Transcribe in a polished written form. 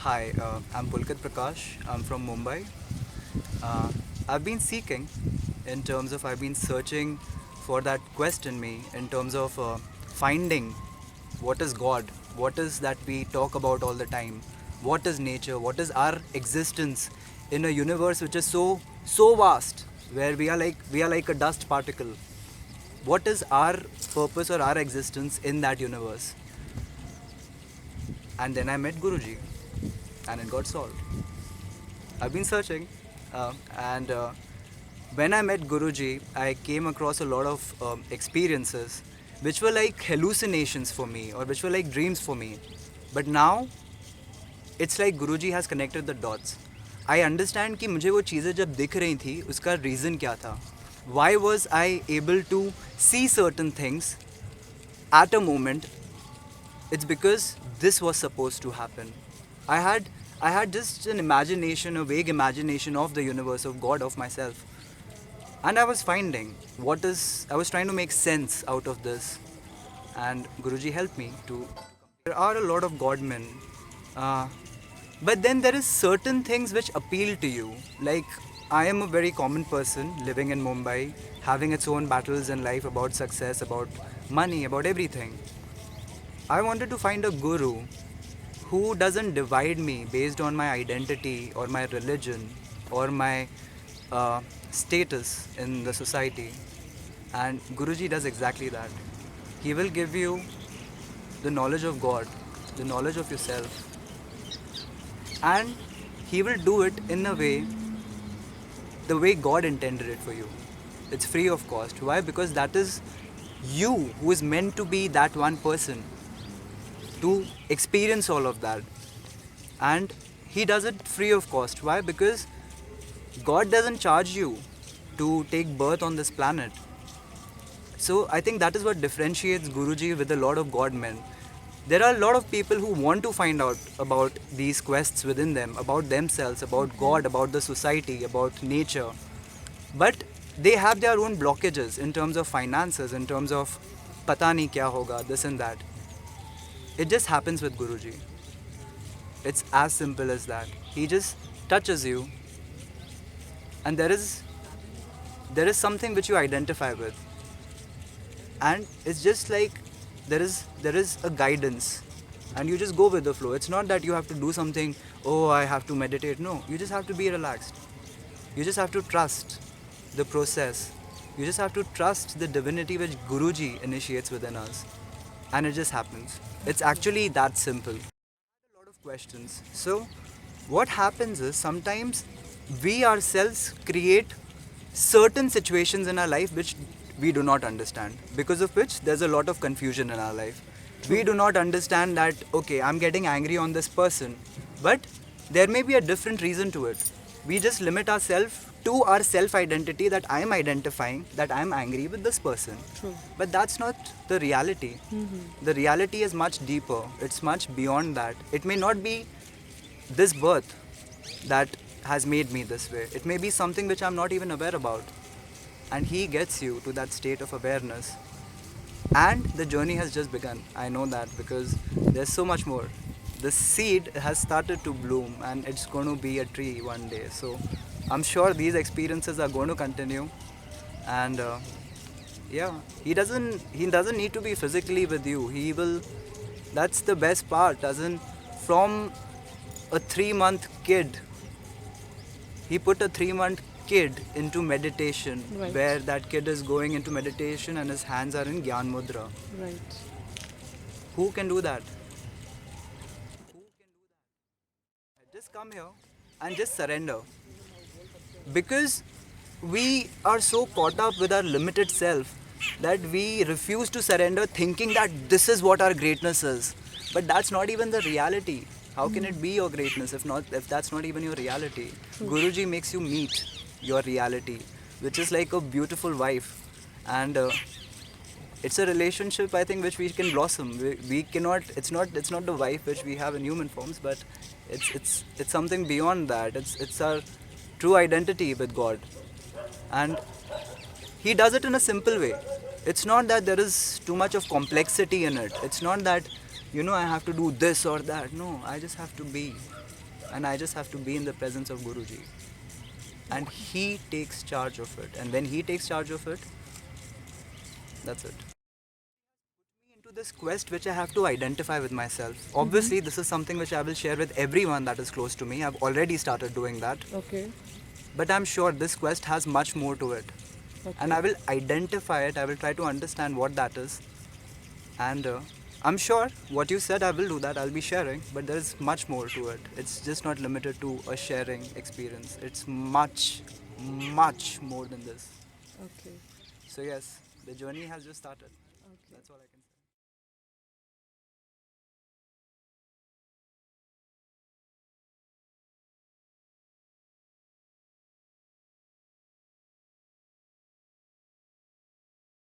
Hi, I'm Pulkit Prakash. I'm from Mumbai. Uh, I've been seeking, in terms of I've been searching for that quest in me, in terms of finding what is God, what is that we talk about all the time, what is nature, what is our existence in a universe which is so vast, where we are like a dust particle. What is our purpose or our existence in that universe? And then I met Guruji, and it got solved. I've been searching, and when I met Guruji, I came across a lot of experiences which were like hallucinations for me, or which were like dreams for me. But now it's like Guruji has connected the dots. I understand कि मुझे वो चीज़ें जब दिख रही थी उसका reason क्या था. Why was I able to see certain things at a moment? It's because this was supposed to happen. I had I had just an imagination, a vague imagination of the universe, of God, of myself. And I was finding I was trying to make sense out of this. And Guruji helped me to. There are a lot of godmen, uh, but then there is certain things which appeal to you. Like, I am a very common person living in Mumbai, having its own battles in life about success, about money, about everything. I wanted to find a guru who doesn't divide me based on my identity or my religion or my uh, status in the society. And Guruji does exactly that. He will give you the knowledge of God, the knowledge of yourself, and he will do it in a way, the way God intended it for you. It's free of cost. Why? Because that is you who is meant to be that one person to experience all of that. And he does it free of cost. Why? Because God doesn't charge you to take birth on this planet. So I think that is what differentiates Guruji with a lot of God men. There are a lot of people who want to find out about these quests within them, about themselves, about God, about the society, about nature. But they have their own blockages in terms of finances, in terms of pata nahi kya hoga, this and that. It just happens with Guruji. It's as simple as that. He just touches you, and there is something which you identify with, and it's just like there is a guidance, and you just go with the flow. It's not that you have to do something. Oh, I have to meditate. No, you just have to be relaxed. You just have to trust the process. You just have to trust the divinity which Guruji initiates within us, and it just happens. It's actually that simple. A lot of questions. So, what happens is sometimes we ourselves create certain situations in our life which we do not understand, because of which there's a lot of confusion in our life. We do not understand that, okay, I'm getting angry on this person, but there may be a different reason to it. We just limit ourselves to our self identity, that I am identifying that I am angry with this person. True. But that's not the reality. The reality is much deeper, it's much beyond that. It may not be this birth that has made me this way. It may be something which I'm not even aware about. And he gets you to that state of awareness. And the journey has just begun. I know that because there's so much more. The seed has started to bloom and it's going to be a tree one day. So I'm sure these experiences are going to continue. And yeah, he doesn't need to be physically with you. He will. That's the best part. As in, from a 3-month kid, he put a 3-month kid into meditation, Right. where that kid is going into meditation and his hands are in Gyan Mudra. Right. Who can do that? Just come here and just surrender. Because we are so caught up with our limited self that we refuse to surrender, thinking that this is what our greatness is. But that's not even the reality. How can it be your greatness if that's not even your reality? Guruji makes you meet your reality, which is like a beautiful wife. And it's a relationship, I think, which we can blossom. We cannot. It's not the wife which we have in human forms, but it's something beyond that. It's our true identity with God, and He does it in a simple way. It's not that there is too much of complexity in it. It's not that I have to do this or that. No, I just have to be. and I just have to be in the presence of Guruji. And he takes charge of it. And when he takes charge of it, that's it. Into this quest which I have to identify with myself. Obviously, this is something which I will share with everyone that is close to me. I've already started doing that. Okay. But I'm sure this quest has much more to it. And I will identify it, I will try to understand what that is. And I'm sure what you said, I will do that, I'll be sharing. But there is much more to it. It's just not limited to a sharing experience, it's much, much more than this. Okay. So, yes, the journey has just started. Okay. That's all I can say.